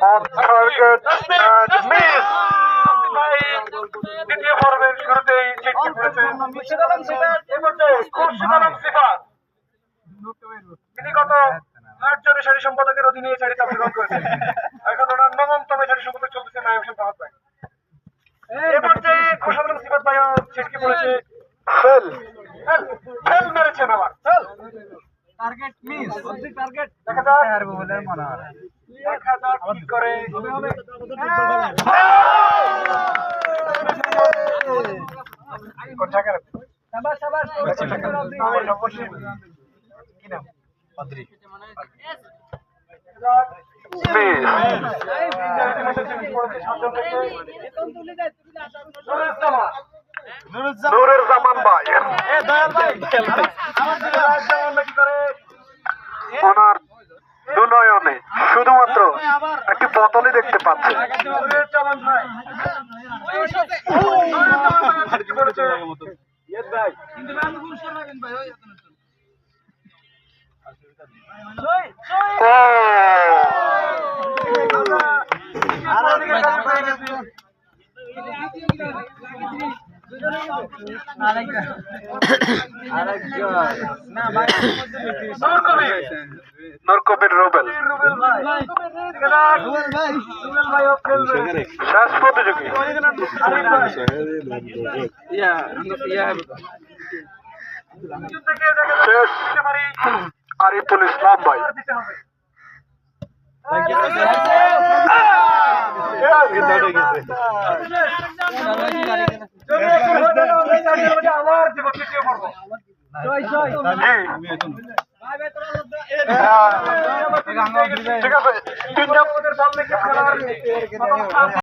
on target and miss. দ্বিতীয় পর্বের শুরুতেই চিটকে পড়েছেন খুরশিদ আলম সিফাত। এই পর্যায়ে খুরশিদ আলম সিফাত তিনি গত 8 জনের সারি সম্পাদকের অধীনে এই সারিতে অংশগ্রহণ করেছেন। এখন ওনার নবমতম সারি সম্পাদক চলতেছে নাইম হোসেন ফাহাদ ভাই। এই পর্যায়ে খুরশিদ আলম সিফাত ভাই ছিটকে পড়েছে, ফেল মেরেছেন আবার, টার্গেট মিস। টার্গেট দেখা যাক বলে মনে হয়, দেখা যাক কি করে। কোন জায়গায়? শাবাশ শাবাশ, কি নাম? বদ্রি। নূরের জামান ভাই ওনার দুনয়নে শুধুমাত্র একটি বোতলই দেখতে পাচ্ছে। নরকবির রুবেল শেষ প্রতিযোগী শেষ আরিফুল ইসলাম ভাই। ঠিক আছে,